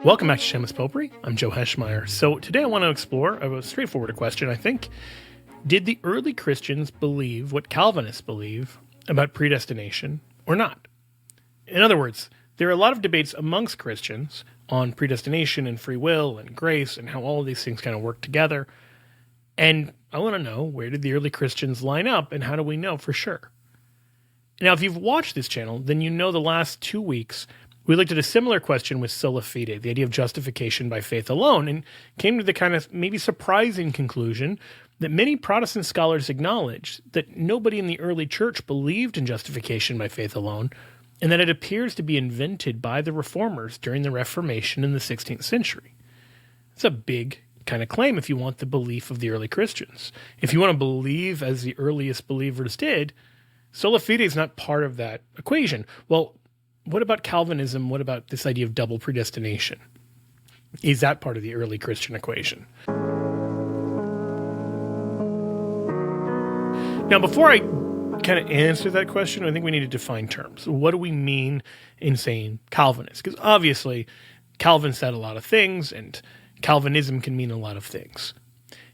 Welcome back to Shameless Potpourri. I'm Joe Heschmeyer. So today I want to explore a straightforward question, I think. Did the early Christians believe what Calvinists believe about predestination or not? In other words, there are a lot of debates amongst Christians on predestination and free will and grace and how all of these things kind of work together. And I want to know, where did the early Christians line up and how do we know for sure? Now, if you've watched this channel, then you know the last 2 weeks we looked at a similar question with sola fide, the idea of justification by faith alone, and came to the kind of maybe surprising conclusion that many Protestant scholars acknowledge that nobody in the early church believed in justification by faith alone, and that it appears to be invented by the Reformers during the Reformation in the 16th century. It's a big kind of claim if you want the belief of the early Christians. If you want to believe as the earliest believers did, sola fide is not part of that equation. Well, what about Calvinism? What about this idea of double predestination? Is that part of the early Christian equation? Now, before I kind of answer that question, I think we need to define terms. What do we mean in saying Calvinist? Because obviously, Calvin said a lot of things, and Calvinism can mean a lot of things.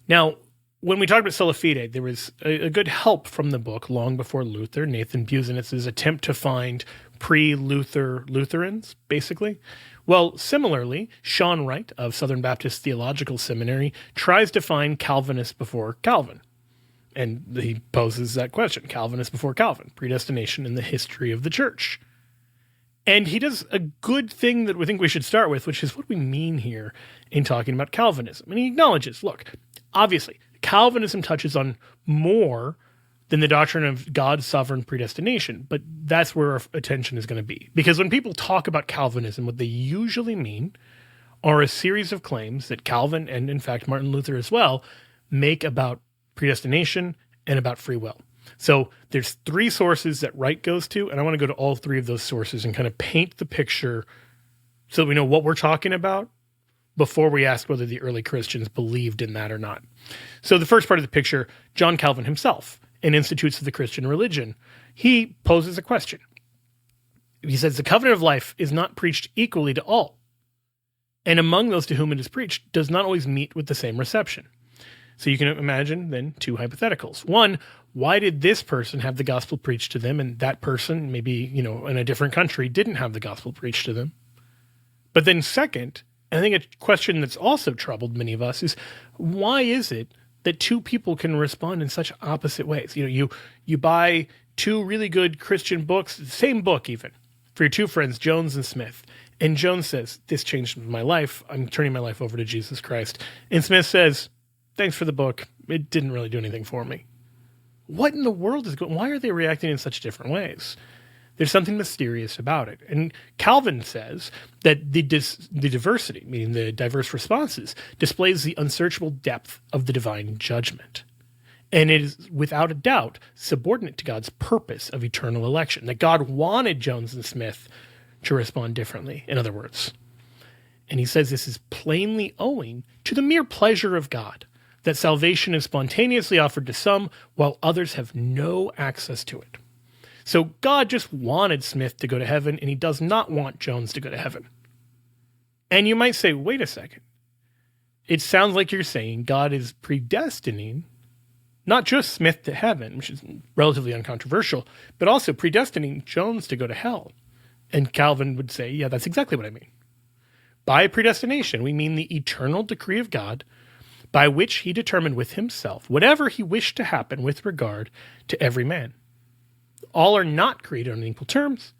Now, when we talked about sola fide, there was a good help from the book long before Luther, Nathan Buzenitz's attempt to find pre-Luther Lutherans, basically. Well, similarly, Sean Wright of Southern Baptist Theological Seminary tries to find Calvinists before Calvin. And he poses that question, Calvinists before Calvin, predestination in the history of the church. And he does a good thing that we think we should start with, which is what we mean here in talking about Calvinism. And he acknowledges, look, obviously, Calvinism touches on more than the doctrine of God's sovereign predestination, but that's where our attention is going to be. Because when people talk about Calvinism, what they usually mean are a series of claims that Calvin, and in fact Martin Luther as well, make about predestination and about free will. So there's 3 sources that Wright goes to, and I want to go to all 3 of those sources and kind of paint the picture so that we know what we're talking about before we ask whether the early Christians believed in that or not. So the first part of the picture, John Calvin himself, in Institutes of the Christian Religion, he poses a question. He says, the covenant of life is not preached equally to all, and among those to whom it is preached does not always meet with the same reception. So you can imagine then 2 hypotheticals. One, why did this person have the gospel preached to them and that person, maybe, in a different country, didn't have the gospel preached to them? But then second, and I think a question that's also troubled many of us is, why is it that 2 people can respond in such opposite ways? You buy 2 really good Christian books, the same book even, for your 2 friends, Jones and Smith. And Jones says, this changed my life. I'm turning my life over to Jesus Christ. And Smith says, thanks for the book. It didn't really do anything for me. What in the world is going on? Why are they reacting in such different ways? There's something mysterious about it. And Calvin says that the diversity, meaning the diverse responses, displays the unsearchable depth of the divine judgment. And it is, without a doubt, subordinate to God's purpose of eternal election, that God wanted Jones and Smith to respond differently, in other words. And he says this is plainly owing to the mere pleasure of God, that salvation is spontaneously offered to some, while others have no access to it. So God just wanted Smith to go to heaven, and he does not want Jones to go to heaven. And you might say, wait a second. It sounds like you're saying God is predestining not just Smith to heaven, which is relatively uncontroversial, but also predestining Jones to go to hell. And Calvin would say, yeah, that's exactly what I mean. By predestination, we mean the eternal decree of God by which he determined with himself whatever he wished to happen with regard to every man. All are not created on equal terms,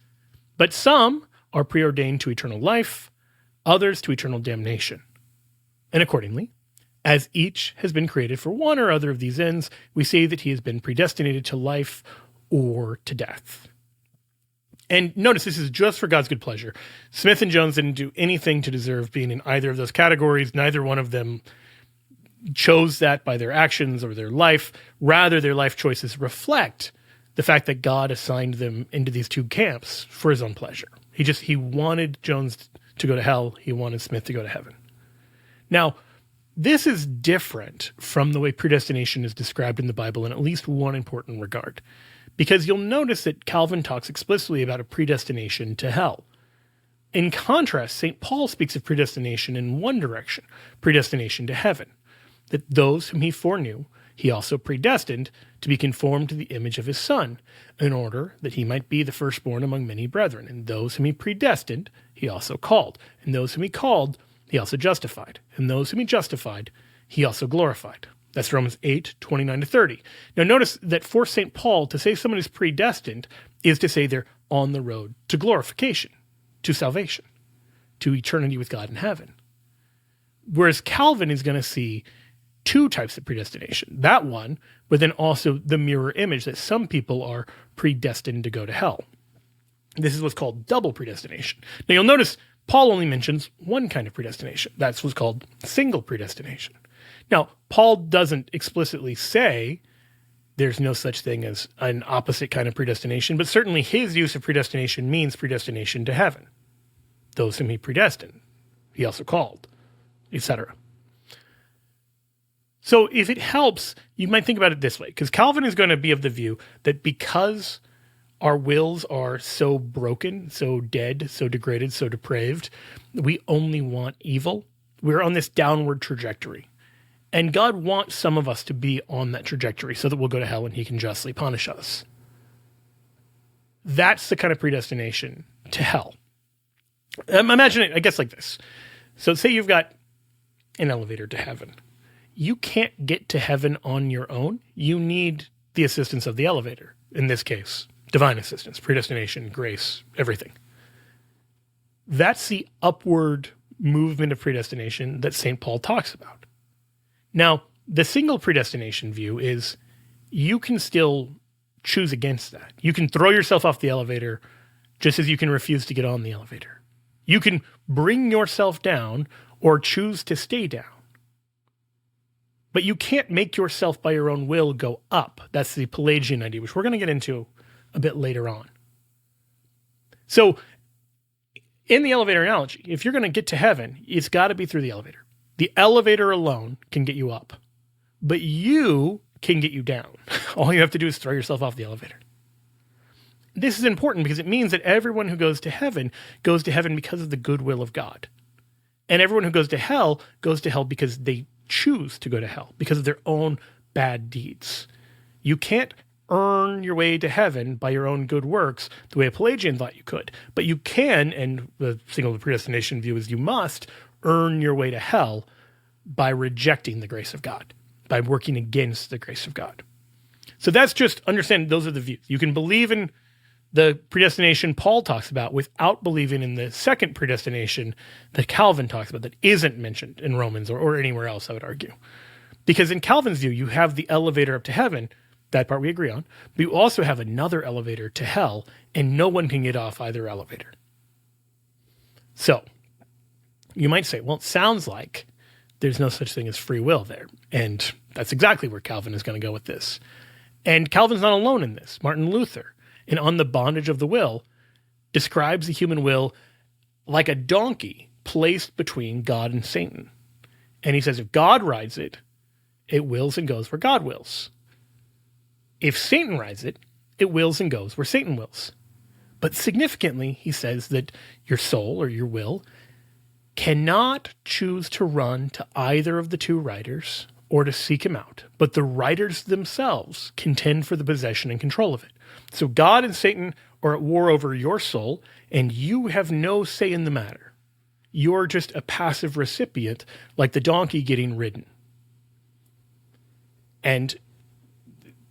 but some are preordained to eternal life, others to eternal damnation. And accordingly, as each has been created for one or other of these ends, we say that he has been predestinated to life or to death. And notice this is just for God's good pleasure. Smith and Jones didn't do anything to deserve being in either of those categories. Neither one of them chose that by their actions or their life. Rather, their life choices reflect the fact that God assigned them into these 2 camps for his own pleasure. He wanted Jones to go to hell. He wanted Smith to go to heaven. Now, this is different from the way predestination is described in the Bible in at least one important regard. Because you'll notice that Calvin talks explicitly about a predestination to hell. In contrast, St. Paul speaks of predestination in one direction, predestination to heaven, that those whom he foreknew, he also predestined to be conformed to the image of his Son, in order that he might be the firstborn among many brethren. And those whom he predestined, he also called. And those whom he called, he also justified. And those whom he justified, he also glorified. That's Romans 8:29-30. Now notice that for St. Paul, to say someone is predestined is to say they're on the road to glorification, to salvation, to eternity with God in heaven. Whereas Calvin is going to see two types of predestination. That one, but then also the mirror image that some people are predestined to go to hell. This is what's called double predestination. Now you'll notice Paul only mentions one kind of predestination. That's what's called single predestination. Now, Paul doesn't explicitly say there's no such thing as an opposite kind of predestination, but certainly his use of predestination means predestination to heaven. Those whom he predestined, he also called, etc. So if it helps, you might think about it this way, because Calvin is going to be of the view that because our wills are so broken, so dead, so degraded, so depraved, we only want evil. We're on this downward trajectory. And God wants some of us to be on that trajectory so that we'll go to hell and he can justly punish us. That's the kind of predestination to hell. Imagine it, I guess, like this. So say you've got an elevator to heaven. You can't get to heaven on your own. You need the assistance of the elevator. In this case, divine assistance, predestination, grace, everything. That's the upward movement of predestination that St. Paul talks about. Now, the single predestination view is you can still choose against that. You can throw yourself off the elevator just as you can refuse to get on the elevator. You can bring yourself down or choose to stay down. But you can't make yourself by your own will go up. That's the Pelagian idea, which we're going to get into a bit later on. So in the elevator analogy, if you're going to get to heaven, it's got to be through the elevator. The elevator alone can get you up, but you can get you down. All you have to do is throw yourself off the elevator. This is important because it means that everyone who goes to heaven because of the goodwill of God. And everyone who goes to hell because they choose to go to hell, because of their own bad deeds. You can't earn your way to heaven by your own good works the way a Pelagian thought you could. But you can, and the single predestination view is you must earn your way to hell by rejecting the grace of God, by working against the grace of God. So that's just, understand, those are the views. You can believe in the predestination Paul talks about without believing in the second predestination that Calvin talks about that isn't mentioned in Romans or anywhere else, I would argue. Because in Calvin's view, you have the elevator up to heaven, that part we agree on, but you also have another elevator to hell, and no one can get off either elevator. So, you might say, well, it sounds like there's no such thing as free will there. And that's exactly where Calvin is going to go with this. And Calvin's not alone in this. Martin Luther, in On the Bondage of the Will, describes the human will like a donkey placed between God and Satan. And he says if God rides it, it wills and goes where God wills. If Satan rides it, it wills and goes where Satan wills. But significantly, he says that your soul or your will cannot choose to run to either of the two riders or to seek him out, but the riders themselves contend for the possession and control of it. So God and Satan are at war over your soul, and you have no say in the matter. You're just a passive recipient, like the donkey getting ridden. And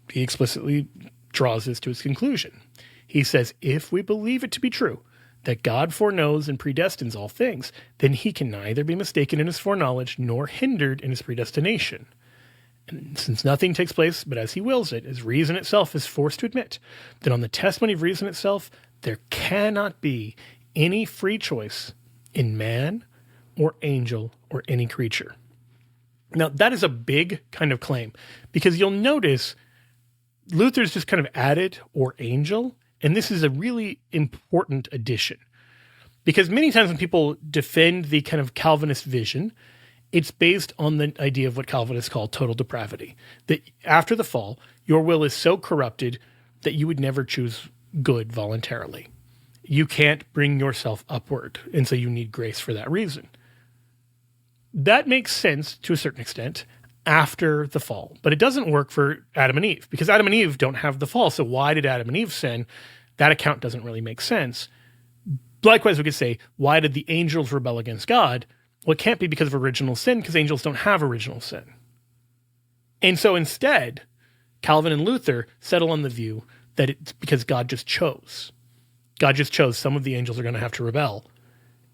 he explicitly draws this to its conclusion. He says, if we believe it to be true, that God foreknows and predestines all things, then he can neither be mistaken in his foreknowledge nor hindered in his predestination. And since nothing takes place but as he wills it, as reason itself is forced to admit, that on the testimony of reason itself, there cannot be any free choice in man or angel or any creature. Now, that is a big kind of claim, because you'll notice Luther's just kind of added or angel, and this is a really important addition, because many times when people defend the kind of Calvinist vision, it's based on the idea of what Calvinists call total depravity, that after the fall, your will is so corrupted that you would never choose good voluntarily. You can't bring yourself upward, and so you need grace for that reason. That makes sense to a certain extent after the fall, but it doesn't work for Adam and Eve because Adam and Eve don't have the fall. So why did Adam and Eve sin? That account doesn't really make sense. Likewise, we could say, why did the angels rebel against God? Well, it can't be because of original sin because angels don't have original sin. And so instead, Calvin and Luther settle on the view that it's because God just chose. God just chose some of the angels are going to have to rebel.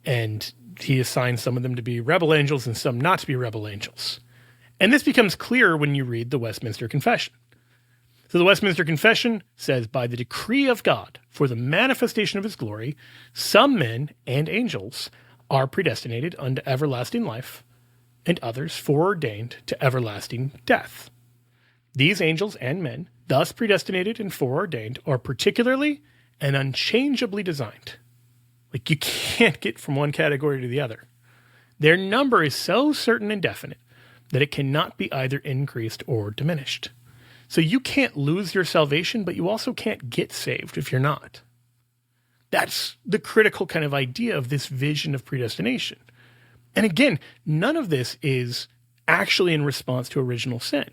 And he assigned some of them to be rebel angels and some not to be rebel angels. And this becomes clear when you read the Westminster Confession. So the Westminster Confession says, by the decree of God, for the manifestation of his glory, some men and angels are predestinated unto everlasting life, and others foreordained to everlasting death. These angels and men, thus predestinated and foreordained, are particularly and unchangeably designed. Like you can't get from one category to the other. Their number is so certain and definite that it cannot be either increased or diminished. So you can't lose your salvation, but you also can't get saved if you're not. That's the critical kind of idea of this vision of predestination. And again, none of this is actually in response to original sin.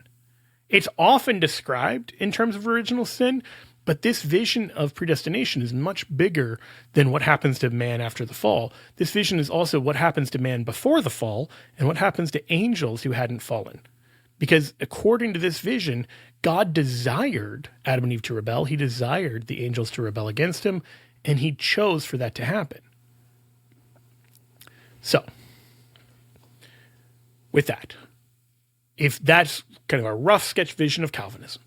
It's often described in terms of original sin, but this vision of predestination is much bigger than what happens to man after the fall. This vision is also what happens to man before the fall and what happens to angels who hadn't fallen. Because according to this vision, God desired Adam and Eve to rebel. He desired the angels to rebel against him, and he chose for that to happen. So, with that, if that's kind of a rough sketch vision of Calvinism,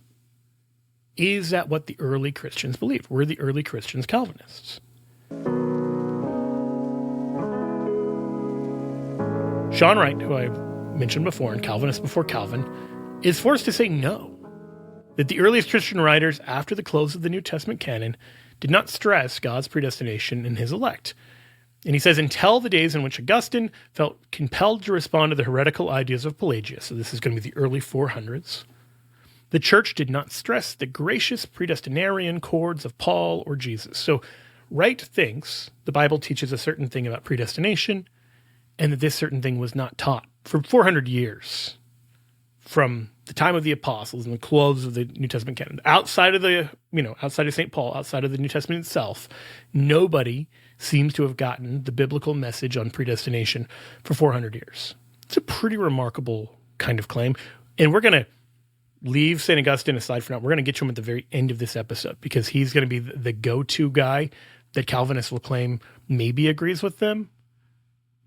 is that what the early Christians believed? Were the early Christians Calvinists? John Wright, who I mentioned before, and Calvinist before Calvin, is forced to say no. That the earliest Christian writers after the close of the New Testament canon did not stress God's predestination in his elect. And he says, until the days in which Augustine felt compelled to respond to the heretical ideas of Pelagius, so this is going to be the early 400s, the church did not stress the gracious predestinarian chords of Paul or Jesus. So Wright thinks the Bible teaches a certain thing about predestination and that this certain thing was not taught for 400 years from the time of the apostles and the close of the New Testament canon. Outside of outside of St. Paul, outside of the New Testament itself, nobody seems to have gotten the biblical message on predestination for 400 years. It's a pretty remarkable kind of claim. And we're going to leave St. Augustine aside for now. We're going to get to him at the very end of this episode because he's going to be the go-to guy that Calvinists will claim maybe agrees with them.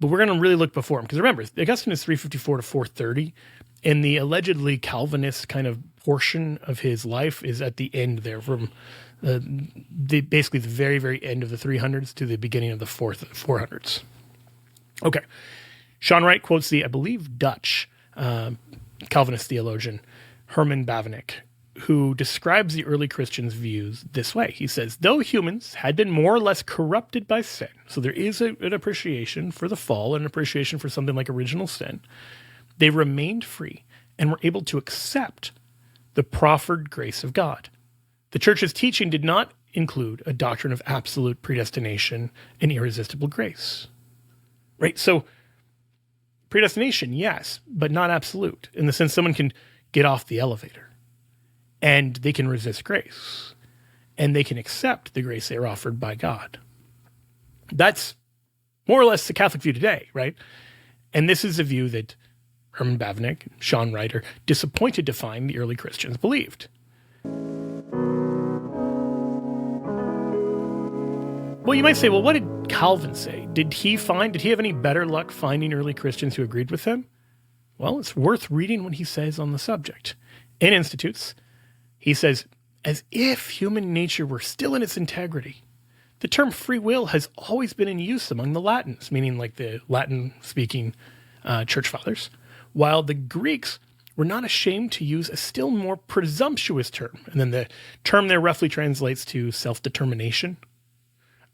But we're going to really look before him because remember, Augustine is 354 to 430, and the allegedly Calvinist kind of portion of his life is at the end there from basically the very, very end of the 300s to the beginning of the 400s. Okay. Sean Wright quotes the, I believe, Dutch Calvinist theologian Herman Bavinck, who describes the early Christians' views this way. He says, though humans had been more or less corrupted by sin, so there is an appreciation for the fall, an appreciation for something like original sin, they remained free and were able to accept the proffered grace of God. The church's teaching did not include a doctrine of absolute predestination and irresistible grace. Right? So predestination, yes, but not absolute, in the sense someone can get off the elevator and they can resist grace and they can accept the grace they are offered by God. That's more or less the Catholic view today, right? And this is a view that Herman Bavinck, Sean Wright, are disappointed to find the early Christians believed. Well, you might say, well, what did Calvin say? Did he have any better luck finding early Christians who agreed with him? Well, it's worth reading what he says on the subject. In Institutes, he says, as if human nature were still in its integrity, the term free will has always been in use among the Latins, meaning like the Latin-speaking church fathers, while the Greeks were not ashamed to use a still more presumptuous term. And then the term there roughly translates to self-determination,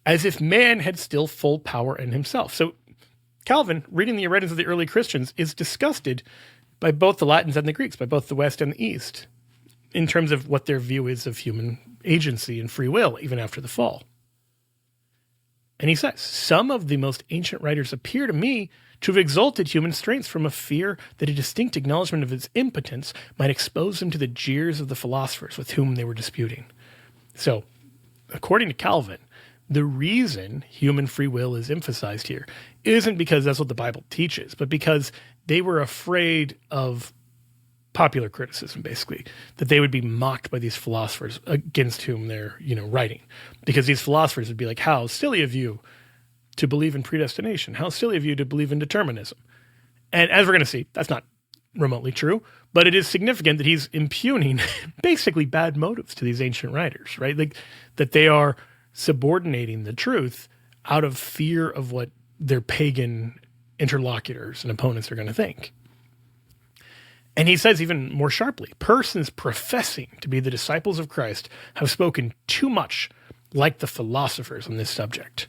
as if man had still full power in himself. So Calvin, reading the writings of the early Christians, is disgusted by both the Latins and the Greeks, by both the West and the East, in terms of what their view is of human agency and free will, even after the fall. And he says, some of the most ancient writers appear to me to have exalted human strength from a fear that a distinct acknowledgement of its impotence might expose them to the jeers of the philosophers with whom they were disputing. So, according to Calvin, the reason human free will is emphasized here isn't because that's what the Bible teaches, but because they were afraid of popular criticism, basically, that they would be mocked by these philosophers against whom they're, writing. Because these philosophers would be like, how silly of you to believe in predestination. How silly of you to believe in determinism. And as we're going to see, that's not remotely true, but it is significant that he's impugning basically bad motives to these ancient writers, right? Like that they are subordinating the truth out of fear of what their pagan interlocutors and opponents are going to think. And he says even more sharply, persons professing to be the disciples of Christ have spoken too much like the philosophers on this subject.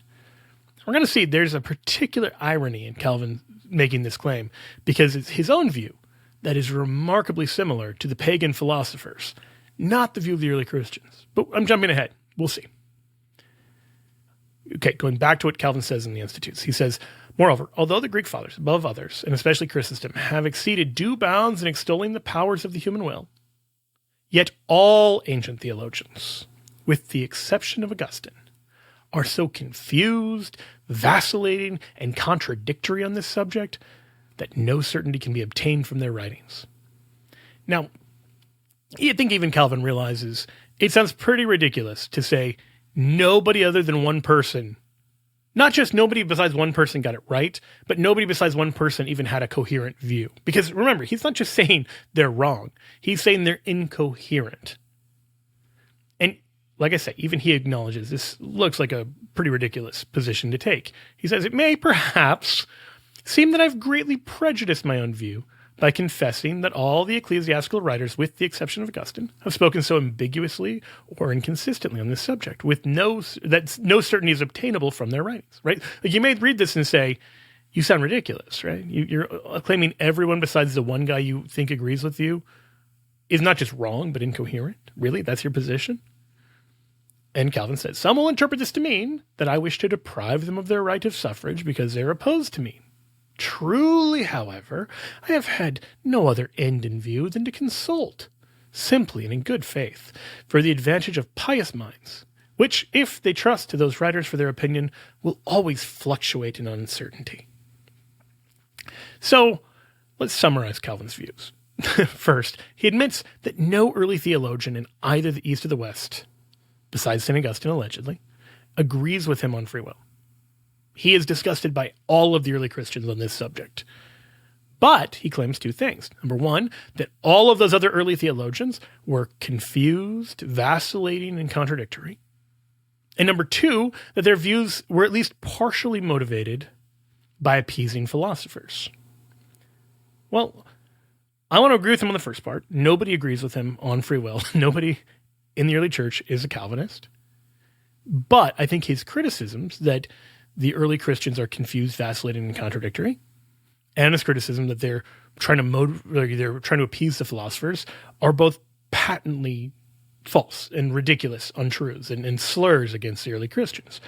We're going to see there's a particular irony in Calvin making this claim because it's his own view that is remarkably similar to the pagan philosophers, not the view of the early Christians. But I'm jumping ahead. We'll see. Okay, going back to what Calvin says in the Institutes. He says, moreover, although the Greek fathers, above others, and especially Chrysostom, have exceeded due bounds in extolling the powers of the human will, yet all ancient theologians, with the exception of Augustine, are so confused, vacillating, and contradictory on this subject that no certainty can be obtained from their writings. Now, I think even Calvin realizes it sounds pretty ridiculous to say nobody other than one person, not just nobody besides one person got it right, but nobody besides one person even had a coherent view. Because remember, he's not just saying they're wrong. He's saying they're incoherent. And like I say, even he acknowledges this looks like a pretty ridiculous position to take. He says, it may perhaps seem that I've greatly prejudiced my own view by confessing that all the ecclesiastical writers, with the exception of Augustine, have spoken so ambiguously or inconsistently on this subject, with no certainty is obtainable from their writings, right? Like you may read this and say, you sound ridiculous, right? You're claiming everyone besides the one guy you think agrees with you is not just wrong, but incoherent. Really? That's your position? And Calvin says, some will interpret this to mean that I wish to deprive them of their right of suffrage because they're opposed to me. Truly, however, I have had no other end in view than to consult, simply and in good faith, for the advantage of pious minds, which, if they trust to those writers for their opinion, will always fluctuate in uncertainty. So, let's summarize Calvin's views. First, he admits that no early theologian in either the East or the West, besides St. Augustine allegedly, agrees with him on free will. He is disgusted by all of the early Christians on this subject. But he claims two things. Number one, that all of those other early theologians were confused, vacillating, and contradictory. And number two, that their views were at least partially motivated by appeasing philosophers. Well, I want to agree with him on the first part. Nobody agrees with him on free will. Nobody in the early church is a Calvinist. But I think his criticisms that the early Christians are confused, vacillating, and contradictory, and his criticism that they're trying to appease the philosophers are both patently false and ridiculous untruths and slurs against the early Christians.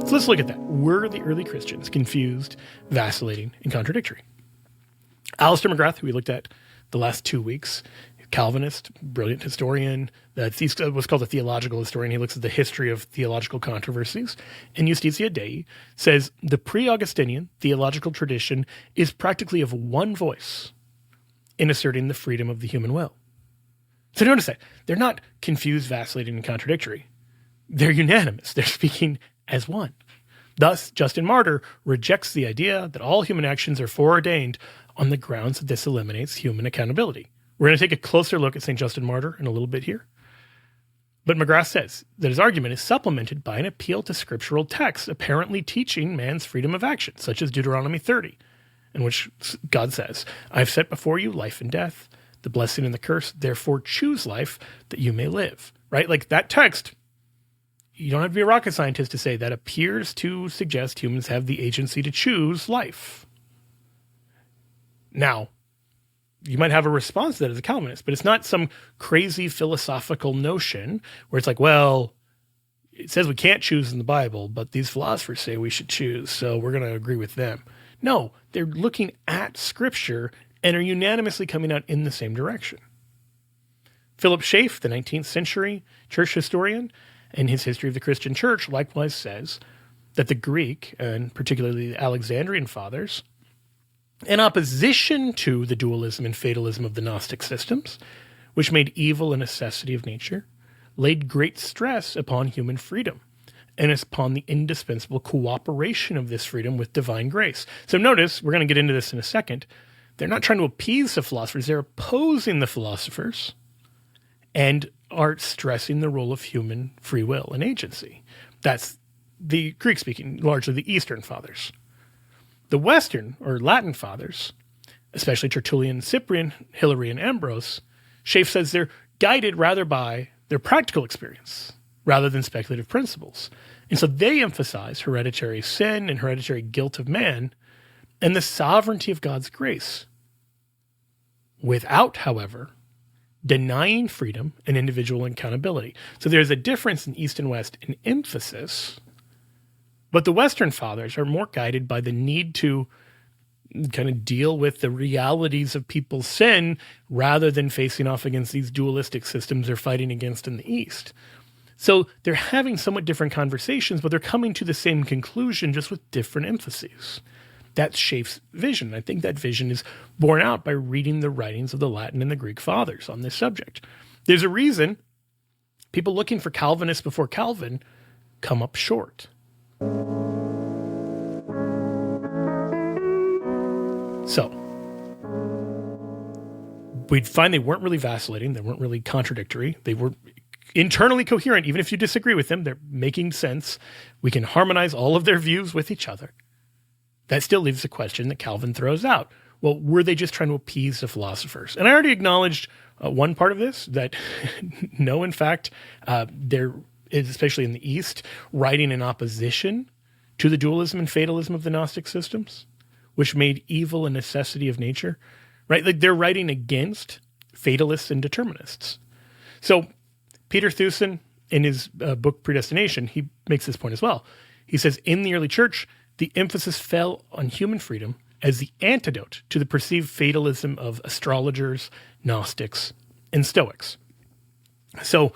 So let's look at that. Were the early Christians confused, vacillating, and contradictory? Alistair McGrath, who we looked at the last 2 weeks, Calvinist, brilliant historian. He's what's called a theological historian. He looks at the history of theological controversies. And Justitia Dei says the pre-Augustinian theological tradition is practically of one voice in asserting the freedom of the human will. So notice that. They're not confused, vacillating, and contradictory. They're unanimous. They're speaking as one. Thus, Justin Martyr rejects the idea that all human actions are foreordained on the grounds that this eliminates human accountability. We're going to take a closer look at St. Justin Martyr in a little bit here. But McGrath says that his argument is supplemented by an appeal to scriptural texts apparently teaching man's freedom of action, such as Deuteronomy 30, in which God says, I've set before you life and death, the blessing and the curse, therefore choose life that you may live. Right? Like that text, you don't have to be a rocket scientist to say that appears to suggest humans have the agency to choose life. Now, you might have a response to that as a Calvinist, but it's not some crazy philosophical notion where it's like, well, it says we can't choose in the Bible, but these philosophers say we should choose, so we're going to agree with them. No, they're looking at Scripture and are unanimously coming out in the same direction. Philip Schaff, the 19th century church historian, in his History of the Christian Church, likewise says that the Greek, and particularly the Alexandrian fathers, in opposition to the dualism and fatalism of the Gnostic systems, which made evil a necessity of nature, laid great stress upon human freedom and upon the indispensable cooperation of this freedom with divine grace. So notice, we're going to get into this in a second, they're not trying to appease the philosophers, they're opposing the philosophers and are stressing the role of human free will and agency. That's the Greek-speaking, largely the Eastern fathers. The Western or Latin fathers, especially Tertullian, Cyprian, Hilary, and Ambrose, Schaff says they're guided rather by their practical experience rather than speculative principles. And so they emphasize hereditary sin and hereditary guilt of man and the sovereignty of God's grace, without, however, denying freedom and individual accountability. So there's a difference in East and West in emphasis, but the Western fathers are more guided by the need to kind of deal with the realities of people's sin rather than facing off against these dualistic systems they're fighting against in the East. So they're having somewhat different conversations, but they're coming to the same conclusion just with different emphases. That's Schaff's vision. I think that vision is borne out by reading the writings of the Latin and the Greek fathers on this subject. There's a reason people looking for Calvinists before Calvin come up short. So, we'd find they weren't really vacillating. They weren't really contradictory. They were internally coherent. Even if you disagree with them, they're making sense. We can harmonize all of their views with each other. That still leaves a question that Calvin throws out. Well, were they just trying to appease the philosophers? And I already acknowledged one part of this, that no, in fact, there is, especially in the East, writing in opposition to the dualism and fatalism of the Gnostic systems, which made evil a necessity of nature, right? Like they're writing against fatalists and determinists. So Peter Thusen, in his book Predestination, he makes this point as well. He says, in the early church, the emphasis fell on human freedom as the antidote to the perceived fatalism of astrologers, Gnostics, and Stoics. So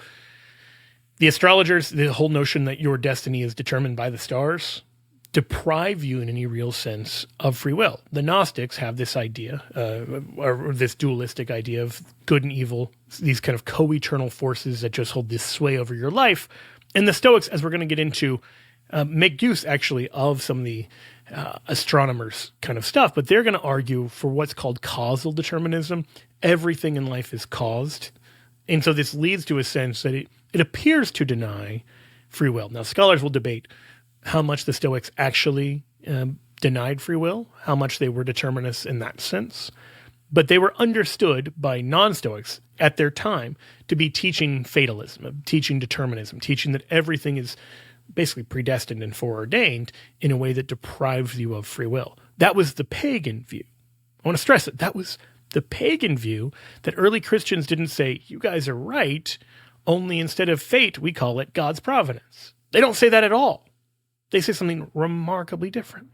the astrologers, the whole notion that your destiny is determined by the stars, deprive you in any real sense of free will. The Gnostics have this idea, or this dualistic idea of good and evil, these kind of co-eternal forces that just hold this sway over your life. And the Stoics, as we're going to get into, make use actually of some of the astronomers kind of stuff, but they're going to argue for what's called causal determinism. Everything in life is caused. And so this leads to a sense that it appears to deny free will. Now, scholars will debate how much the Stoics actually denied free will, how much they were determinists in that sense. But they were understood by non-Stoics at their time to be teaching fatalism, teaching determinism, teaching that everything is basically predestined and foreordained in a way that deprives you of free will. That was the pagan view. I want to stress that was the pagan view, that early Christians didn't say, you guys are right, only instead of fate, we call it God's providence. They don't say that at all. They say something remarkably different.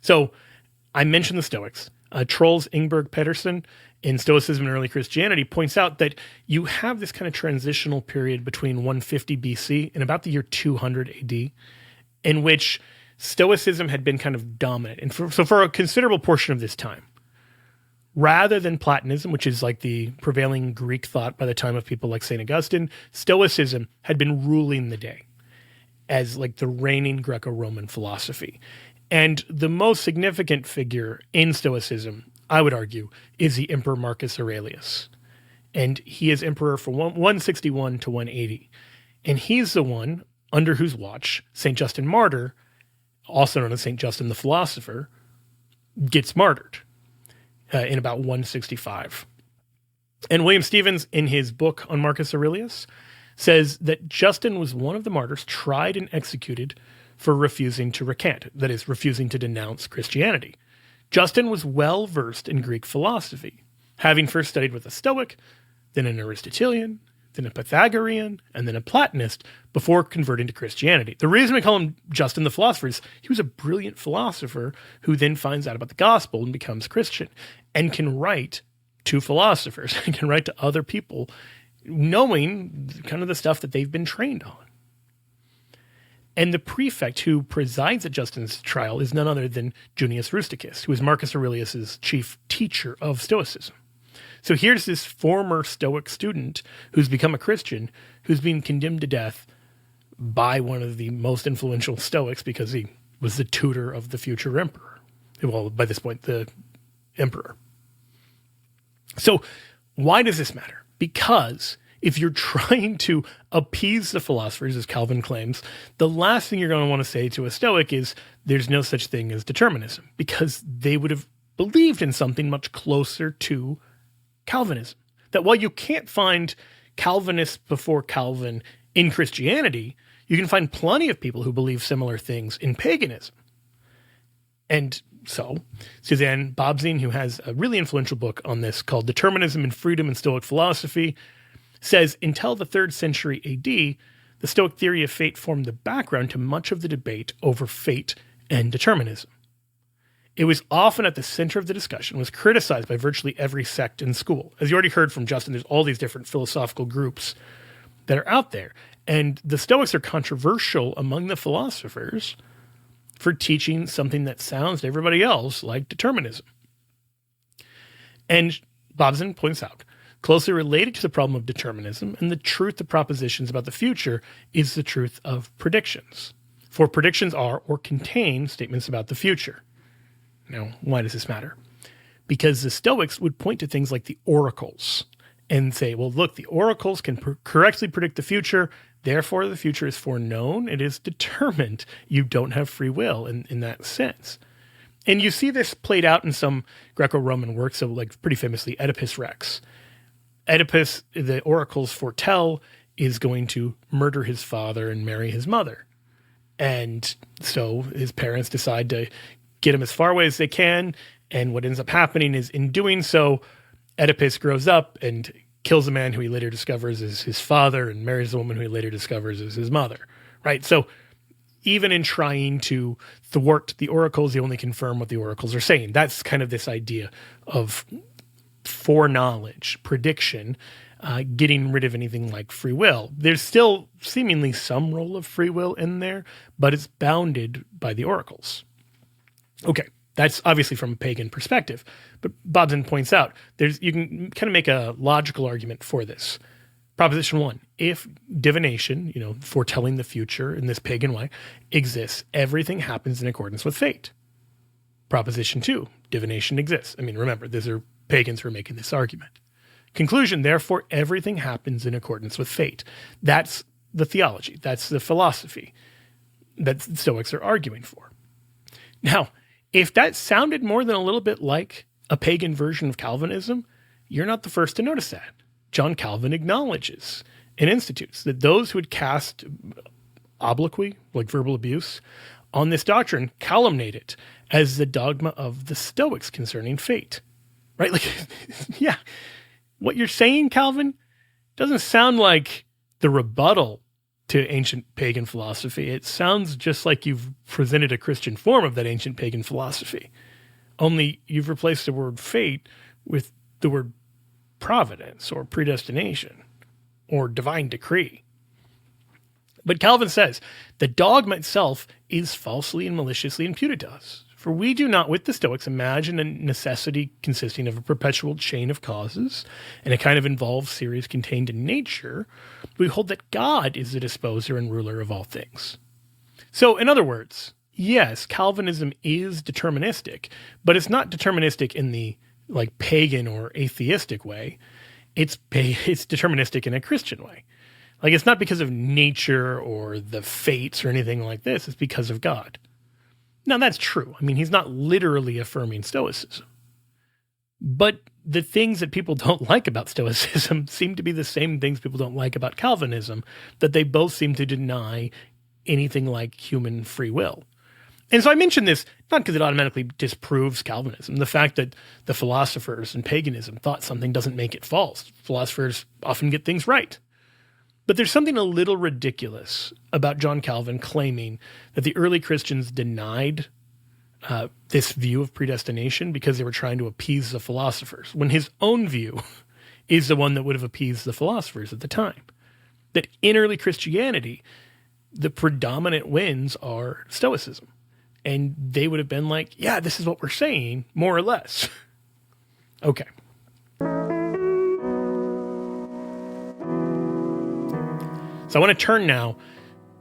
So I mentioned the Stoics. Troels Ingberg Pedersen in Stoicism and Early Christianity points out that you have this kind of transitional period between 150 BC and about the year 200 AD, in which Stoicism had been kind of dominant. And for a considerable portion of this time, rather than Platonism, which is like the prevailing Greek thought by the time of people like St. Augustine, Stoicism had been ruling the day as like the reigning Greco-Roman philosophy. And the most significant figure in Stoicism, I would argue, is the Emperor Marcus Aurelius. And he is emperor from 161 to 180. And he's the one under whose watch St. Justin Martyr, also known as St. Justin the Philosopher, gets martyred in about 165. And William Stevens, in his book on Marcus Aurelius, says that Justin was one of the martyrs tried and executed for refusing to recant, that is, refusing to denounce Christianity. Justin was well versed in Greek philosophy, having first studied with a Stoic, then an Aristotelian, then a Pythagorean, and then a Platonist before converting to Christianity. The reason we call him Justin the philosopher is he was a brilliant philosopher who then finds out about the gospel and becomes Christian and can write to philosophers and can write to other people knowing kind of the stuff that they've been trained on. And the prefect who presides at Justin's trial is none other than Junius Rusticus, who is Marcus Aurelius's chief teacher of Stoicism. So here's this former Stoic student who's become a Christian, who's been condemned to death by one of the most influential Stoics because he was the tutor of the future emperor. Well, by this point, the emperor. So why does this matter? Because if you're trying to appease the philosophers, as Calvin claims, the last thing you're going to want to say to a Stoic is there's no such thing as determinism, because they would have believed in something much closer to Calvinism. That while you can't find Calvinists before Calvin in Christianity, you can find plenty of people who believe similar things in paganism. And so Suzanne Bobzien, who has a really influential book on this called Determinism and Freedom in Stoic Philosophy, says until the 3rd century AD, the Stoic theory of fate formed the background to much of the debate over fate and determinism. It was often at the center of the discussion, was criticized by virtually every sect and school. As you already heard from Justin, there's all these different philosophical groups that are out there. And the Stoics are controversial among the philosophers for teaching something that sounds to everybody else like determinism. And Bobzien points out, closely related to the problem of determinism and the truth of propositions about the future is the truth of predictions. For predictions are or contain statements about the future. Now, why does this matter? Because the Stoics would point to things like the oracles and say, well, look, the oracles can correctly predict the future. Therefore, the future is foreknown. It is determined. You don't have free will in that sense. And you see this played out in some Greco-Roman works, so like pretty famously Oedipus Rex. Oedipus, the oracles foretell, is going to murder his father and marry his mother. And so his parents decide to get him as far away as they can. And what ends up happening is in doing so, Oedipus grows up and kills a man who he later discovers is his father and marries a woman who he later discovers is his mother, right? So even in trying to thwart the oracles, you only confirm what the oracles are saying. That's kind of this idea of foreknowledge, prediction, getting rid of anything like free will. There's still seemingly some role of free will in there, but it's bounded by the oracles. Okay, that's obviously from a pagan perspective, but Bobzien points out you can kind of make a logical argument for this. Proposition 1, if divination, foretelling the future in this pagan way, exists, everything happens in accordance with fate. Proposition 2, divination exists. I mean, remember, these are pagans who are making this argument. Conclusion, therefore, everything happens in accordance with fate. That's the theology. That's the philosophy that Stoics are arguing for. Now, if that sounded more than a little bit like a pagan version of Calvinism, you're not the first to notice that. John Calvin acknowledges and institutes that those who would cast obloquy, like verbal abuse, on this doctrine calumniate it as the dogma of the Stoics concerning fate. Right? Like, yeah. What you're saying, Calvin, doesn't sound like the rebuttal to ancient pagan philosophy. It sounds just like you've presented a Christian form of that ancient pagan philosophy. Only you've replaced the word fate with the word providence or predestination or divine decree. But Calvin says the dogma itself is falsely and maliciously imputed to us. For we do not, with the Stoics, imagine a necessity consisting of a perpetual chain of causes and a kind of involved series contained in nature. We hold that God is the disposer and ruler of all things. So, in other words, yes, Calvinism is deterministic, but it's not deterministic in the pagan or atheistic way. It's deterministic in a Christian way. It's not because of nature or the fates or anything like this. It's because of God. Now, that's true. I mean, he's not literally affirming Stoicism. But the things that people don't like about Stoicism seem to be the same things people don't like about Calvinism, that they both seem to deny anything like human free will. And so I mention this not because it automatically disproves Calvinism. The fact that the philosophers and paganism thought something doesn't make it false. Philosophers often get things right. But there's something a little ridiculous about John Calvin claiming that the early Christians denied this view of predestination because they were trying to appease the philosophers, when his own view is the one that would have appeased the philosophers at the time. That in early Christianity, the predominant winds are Stoicism. And they would have been like, yeah, this is what we're saying, more or less. Okay. So I want to turn now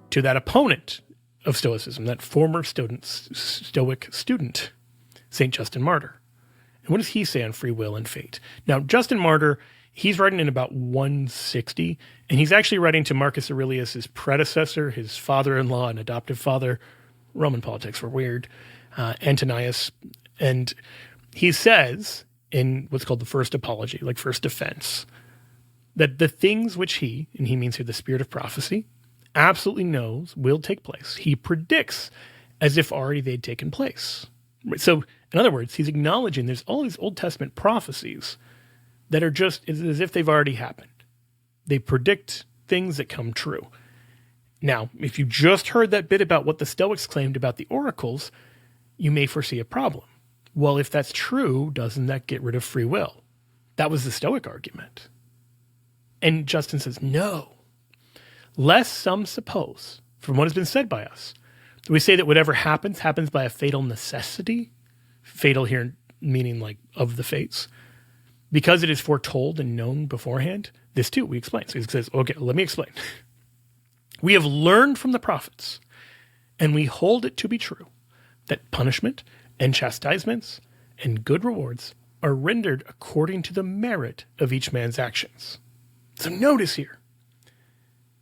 to that opponent of Stoicism, that former Stoic student, St. Justin Martyr. And what does he say on free will and fate? Now, Justin Martyr, he's writing in about 160, and he's actually writing to Marcus Aurelius' predecessor, his father-in-law and adoptive father. Roman politics were weird, Antonius. And he says in what's called the first apology, like first defense, that the things which he, and he means here the spirit of prophecy, absolutely knows will take place. He predicts as if already they'd taken place. So, in other words, he's acknowledging there's all these Old Testament prophecies that are just as if they've already happened. They predict things that come true. Now, if you just heard that bit about what the Stoics claimed about the oracles, you may foresee a problem. Well, if that's true, doesn't that get rid of free will? That was the Stoic argument. And Justin says, no. Lest some suppose, from what has been said by us, that we say that whatever happens, happens by a fatal necessity. Fatal here meaning like of the fates. Because it is foretold and known beforehand. This too, we explain. So he says, okay, let me explain. We have learned from the prophets, and we hold it to be true, that punishment and chastisements and good rewards are rendered according to the merit of each man's actions. So notice here,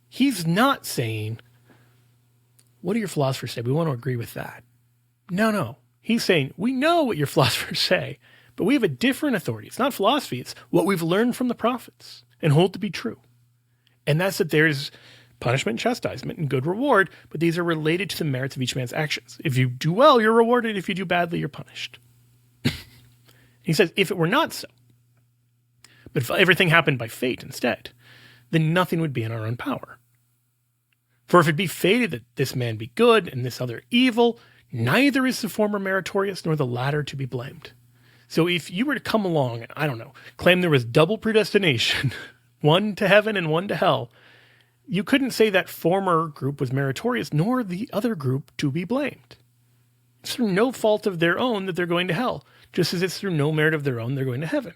he's not saying, what do your philosophers say? We want to agree with that. No. He's saying, we know what your philosophers say, but we have a different authority. It's not philosophy. It's what we've learned from the prophets and hold to be true. And that's that there's punishment, chastisement, and good reward, but these are related to the merits of each man's actions. If you do well, you're rewarded. If you do badly, you're punished. He says, if it were not so, but if everything happened by fate instead, then nothing would be in our own power. For if it be fated that this man be good and this other evil, neither is the former meritorious nor the latter to be blamed. So if you were to come along, I don't know, claim there was double predestination, one to heaven and one to hell, you couldn't say that former group was meritorious, nor the other group to be blamed. It's through no fault of their own that they're going to hell, just as it's through no merit of their own they're going to heaven.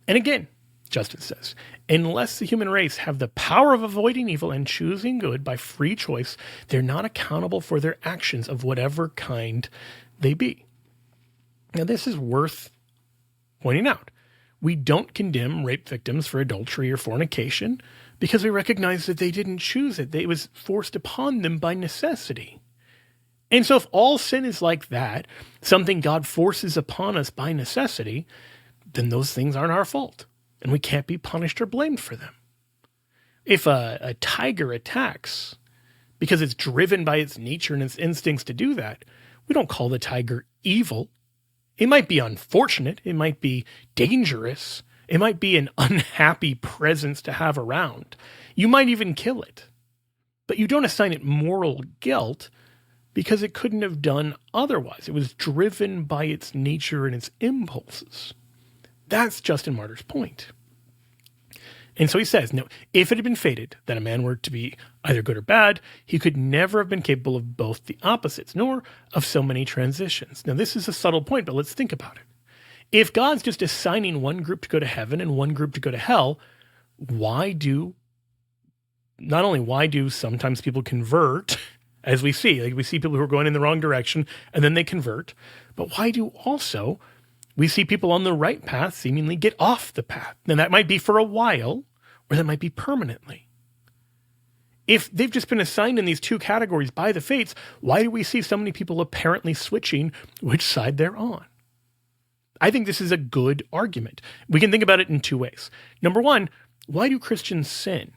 And again, Justin says, unless the human race have the power of avoiding evil and choosing good by free choice, they're not accountable for their actions of whatever kind they be. Now, this is worth pointing out. We don't condemn rape victims for adultery or fornication because we recognize that they didn't choose it. It was forced upon them by necessity. And so if all sin is like that, something God forces upon us by necessity, then those things aren't our fault, and we can't be punished or blamed for them. If a tiger attacks because it's driven by its nature and its instincts to do that, we don't call the tiger evil. It might be unfortunate. It might be dangerous. It might be an unhappy presence to have around. You might even kill it. But you don't assign it moral guilt because it couldn't have done otherwise. It was driven by its nature and its impulses. That's Justin Martyr's point. And so he says, no, if it had been fated that a man were to be either good or bad, he could never have been capable of both the opposites, nor of so many transitions. Now, this is a subtle point, but let's think about it. If God's just assigning one group to go to heaven and one group to go to hell, not only why do sometimes people convert, as we see, like we see people who are going in the wrong direction and then they convert, but why do also we see people on the right path seemingly get off the path? And that might be for a while, or that might be permanently. If they've just been assigned in these two categories by the fates, why do we see so many people apparently switching which side they're on? I think this is a good argument. We can think about it in two ways. Number one, why do Christians sin?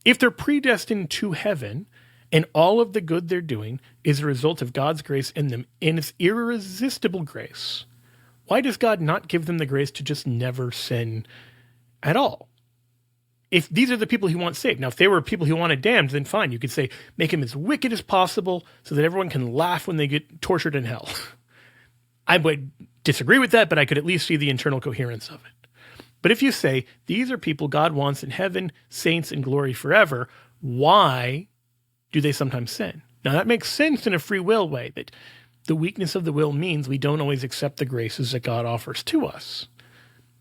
If they're predestined to heaven And all of the good they're doing is a result of God's grace in them, and it's irresistible grace. Why does God not give them the grace to just never sin at all? If these are the people he wants saved. Now, if they were people he wanted damned, then fine. You could say, make him as wicked as possible so that everyone can laugh when they get tortured in hell. I would disagree with that, but I could at least see the internal coherence of it. But if you say, these are people God wants in heaven, saints, and glory forever, why do they sometimes sin? Now, that makes sense in a free will way, that the weakness of the will means we don't always accept the graces that God offers to us.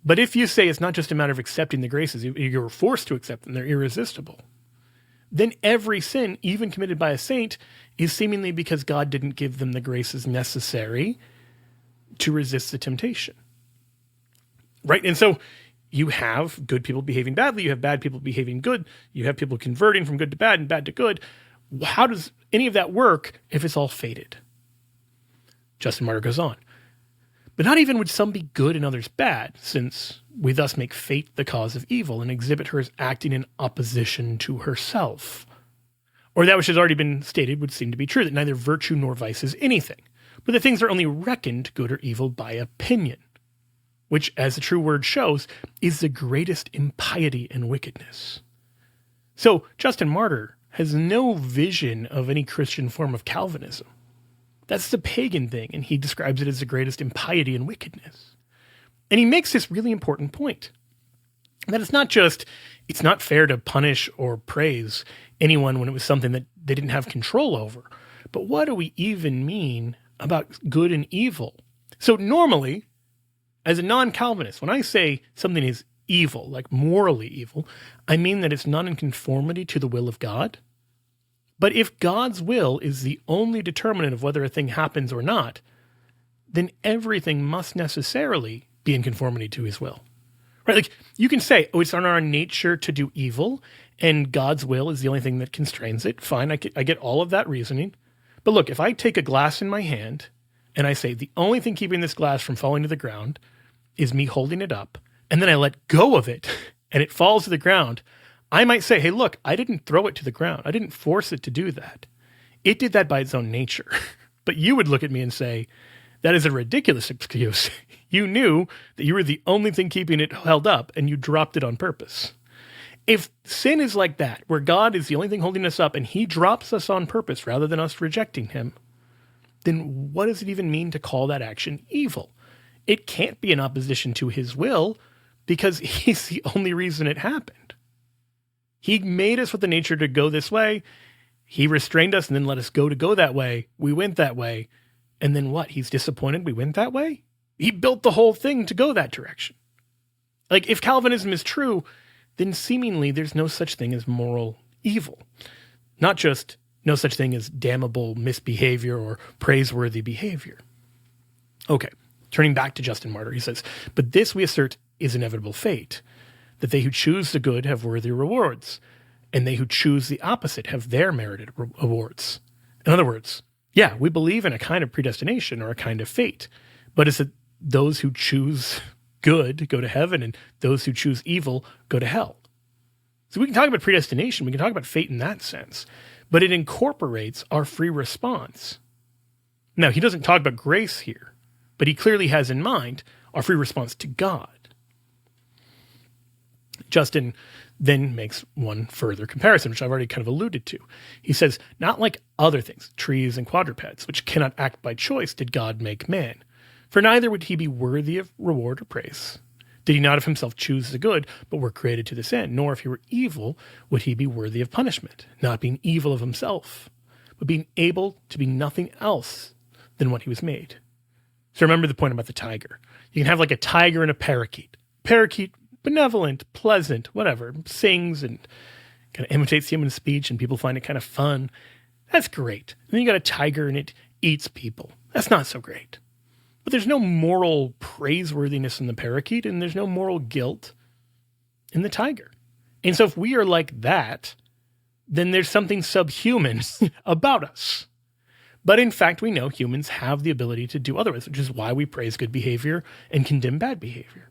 But if you say it's not just a matter of accepting the graces, you're forced to accept them, they're irresistible, then every sin, even committed by a saint, is seemingly because God didn't give them the graces necessary to resist the temptation. Right? And so you have good people behaving badly, you have bad people behaving good, you have people converting from good to bad and bad to good. How does any of that work if it's all fated? Justin Martyr goes on. But not even would some be good and others bad, since we thus make fate the cause of evil and exhibit her as acting in opposition to herself. Or that which has already been stated would seem to be true, that neither virtue nor vice is anything, but that things are only reckoned good or evil by opinion, which, as the true word shows, is the greatest impiety and wickedness. So Justin Martyr has no vision of any Christian form of Calvinism. That's the pagan thing, and he describes it as the greatest impiety and wickedness. And he makes this really important point, that it's not fair to punish or praise anyone when it was something that they didn't have control over. But what do we even mean about good and evil? So normally, as a non-Calvinist, when I say something is evil, like morally evil, I mean that it's not in conformity to the will of God. But if God's will is the only determinant of whether a thing happens or not, then everything must necessarily be in conformity to his will. Right? Like, you can say, oh, it's on our nature to do evil, and God's will is the only thing that constrains it. Fine, I get all of that reasoning. But look, if I take a glass in my hand, and I say, the only thing keeping this glass from falling to the ground is me holding it up, and then I let go of it, and it falls to the ground, I might say, hey, look, I didn't throw it to the ground. I didn't force it to do that. It did that by its own nature. But you would look at me and say, that is a ridiculous excuse. You knew that you were the only thing keeping it held up, and you dropped it on purpose. If sin is like that, where God is the only thing holding us up, and he drops us on purpose rather than us rejecting him, then what does it even mean to call that action evil? It can't be in opposition to his will, because he's the only reason it happened. He made us with the nature to go this way. He restrained us and then let us go that way. We went that way. And then what? He's disappointed we went that way? He built the whole thing to go that direction. Like, if Calvinism is true, then seemingly there's no such thing as moral evil. Not just no such thing as damnable misbehavior or praiseworthy behavior. Okay, turning back to Justin Martyr, he says, but this we assert is inevitable fate, that they who choose the good have worthy rewards, and they who choose the opposite have their merited rewards. In other words, yeah, we believe in a kind of predestination or a kind of fate, but it's that those who choose good go to heaven and those who choose evil go to hell. So we can talk about predestination, we can talk about fate in that sense, but it incorporates our free response. Now, he doesn't talk about grace here, but he clearly has in mind our free response to God. Justin then makes one further comparison, which I've already kind of alluded to. He says, not like other things, trees and quadrupeds, which cannot act by choice, did God make man. For neither would he be worthy of reward or praise. Did he not of himself choose the good, but were created to this end? Nor if he were evil, would he be worthy of punishment, not being evil of himself, but being able to be nothing else than what he was made. So remember the point about the tiger. You can have like a tiger and a parakeet. Parakeet, benevolent, pleasant, whatever, sings and kind of imitates human speech and people find it kind of fun. That's great. And then you got a tiger and it eats people. That's not so great. But there's no moral praiseworthiness in the parakeet and there's no moral guilt in the tiger. And so if we are like that, then there's something subhuman about us. But in fact, we know humans have the ability to do otherwise, which is why we praise good behavior and condemn bad behavior.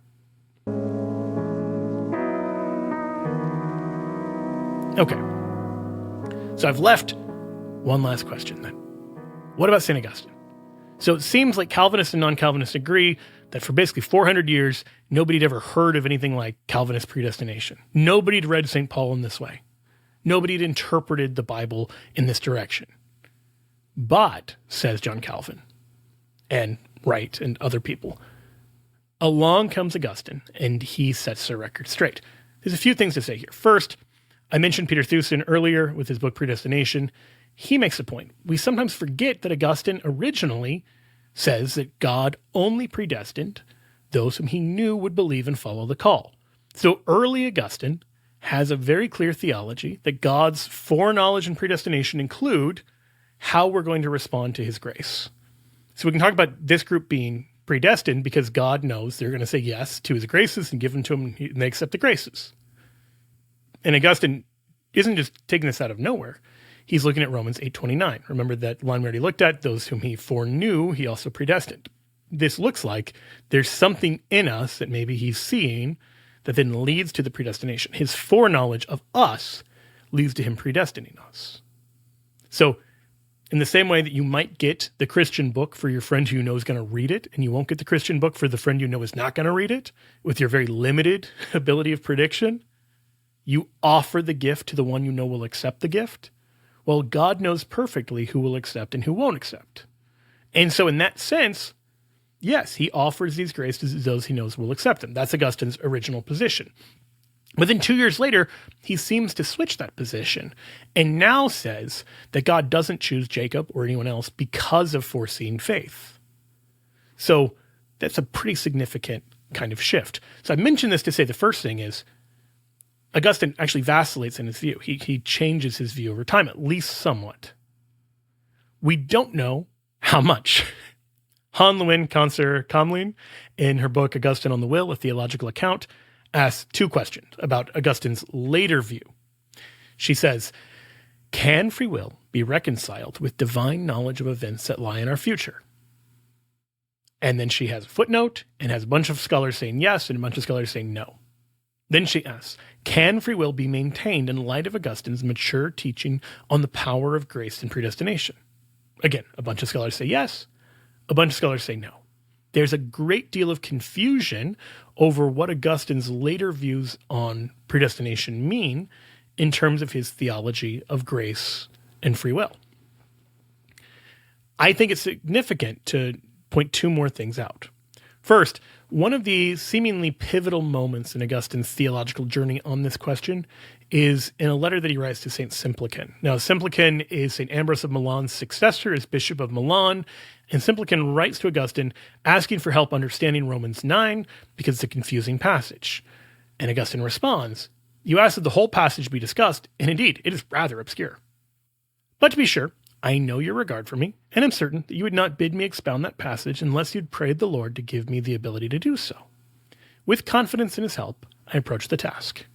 Okay, so I've left One last question then. What about St. Augustine? So it seems like Calvinists and non-Calvinists agree that for basically 400 years, nobody had ever heard of anything like Calvinist predestination. Nobody had read St. Paul in this way. Nobody had interpreted the Bible in this direction. But, says John Calvin, and Wright and other people, along comes Augustine, and he sets the record straight. There's a few things to say here. First, I mentioned Peter Thusen earlier with his book Predestination. He makes a point. We sometimes forget that Augustine originally says that God only predestined those whom he knew would believe and follow the call. So early Augustine has a very clear theology that God's foreknowledge and predestination include how we're going to respond to his grace. So we can talk about this group being predestined because God knows they're going to say yes to his graces and give them to him, and they accept the graces. And Augustine isn't just taking this out of nowhere. He's looking at Romans 8:29. Remember that line we already looked at, those whom he foreknew, he also predestined. This looks like there's something in us that maybe he's seeing that then leads to the predestination. His foreknowledge of us leads to him predestining us. So in the same way that you might get the Christian book for your friend who you know is going to read it, and you won't get the Christian book for the friend you know is not going to read it, with your very limited ability of prediction, you offer the gift to the one you know will accept the gift. Well, God knows perfectly who will accept and who won't accept. And so in that sense, yes, he offers these graces to those he knows will accept them. That's Augustine's original position. But then 2 years later, he seems to switch that position and now says that God doesn't choose Jacob or anyone else because of foreseen faith. So that's a pretty significant kind of shift. So I mentioned this to say the first thing is Augustine actually vacillates in his view. He changes his view over time, at least somewhat. We don't know how much. Han Lewin Conser-Comlin, in her book Augustine on the Will, A Theological Account, asks two questions about Augustine's later view. She says, can free will be reconciled with divine knowledge of events that lie in our future? And then she has a footnote and has a bunch of scholars saying yes and a bunch of scholars saying no. Then she asks, can free will be maintained in light of Augustine's mature teaching on the power of grace and predestination? Again, a bunch of scholars say yes, a bunch of scholars say no. There's a great deal of confusion over what Augustine's later views on predestination mean in terms of his theology of grace and free will. I think it's significant to point two more things out. First, one of the seemingly pivotal moments in Augustine's theological journey on this question is in a letter that he writes to St. Simplican. Now, Simplican is St. Ambrose of Milan's successor as Bishop of Milan, and Simplican writes to Augustine asking for help understanding Romans 9 because it's a confusing passage. And Augustine responds, you asked that the whole passage be discussed, and indeed, it is rather obscure. But to be sure, I know your regard for me, and am certain that you would not bid me expound that passage unless you'd prayed the Lord to give me the ability to do so. With confidence in his help, I approach the task.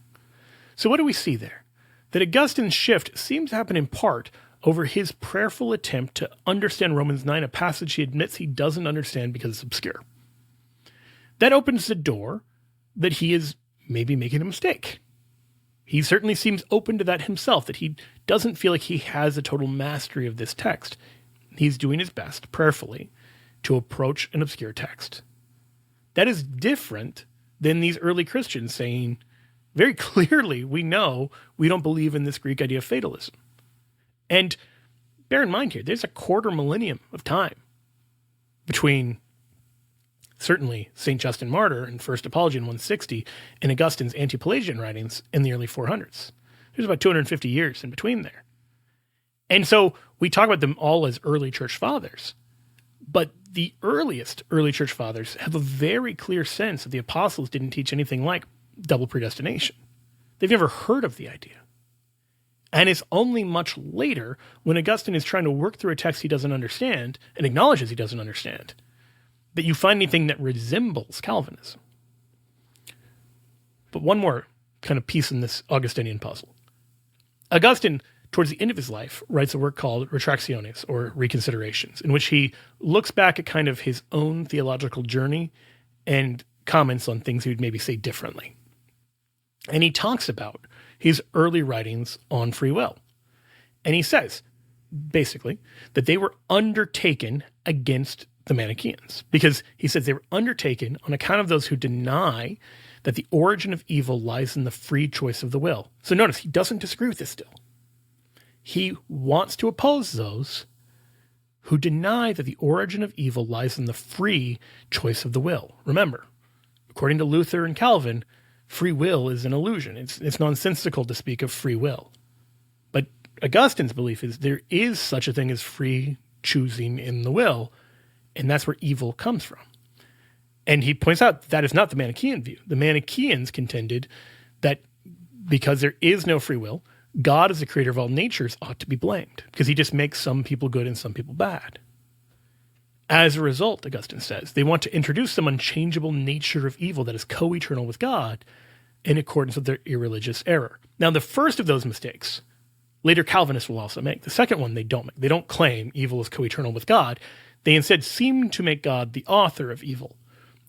So what do we see there? That Augustine's shift seems to happen in part over his prayerful attempt to understand Romans 9, a passage he admits he doesn't understand because it's obscure. That opens the door that he is maybe making a mistake. He certainly seems open to that himself, that he doesn't feel like he has a total mastery of this text. He's doing his best, prayerfully, to approach an obscure text. That is different than these early Christians saying, very clearly, we know we don't believe in this Greek idea of fatalism. And bear in mind here, there's a quarter millennium of time between certainly St. Justin Martyr in First Apology in 160 and Augustine's Anti-Pelagian writings in the early 400s. There's about 250 years in between there. And so we talk about them all as early church fathers, but the earliest early church fathers have a very clear sense that the apostles didn't teach anything like double predestination. They've never heard of the idea. And it's only much later when Augustine is trying to work through a text he doesn't understand and acknowledges he doesn't understand that you find anything that resembles Calvinism. But one more kind of piece in this Augustinian puzzle. Augustine, towards the end of his life, writes a work called Retractiones, or Reconsiderations, in which he looks back at kind of his own theological journey and comments on things he would maybe say differently. And he talks about his early writings on free will. And he says, basically, that they were undertaken against the Manichaeans, because he says they were undertaken on account of those who deny that the origin of evil lies in the free choice of the will. So notice, he doesn't disagree with this still. He wants to oppose those who deny that the origin of evil lies in the free choice of the will. Remember, according to Luther and Calvin, free will is an illusion. It's nonsensical to speak of free will. But Augustine's belief is there is such a thing as free choosing in the will, and that's where evil comes from. And he points out that is not the Manichaean view. The Manichaeans contended that because there is no free will, God as the creator of all natures ought to be blamed, because he just makes some people good and some people bad. As a result, Augustine says, they want to introduce some unchangeable nature of evil that is co-eternal with God in accordance with their irreligious error. Now, the first of those mistakes, later Calvinists will also make. The second one they don't make. They don't claim evil is co-eternal with God. They instead seem to make God the author of evil.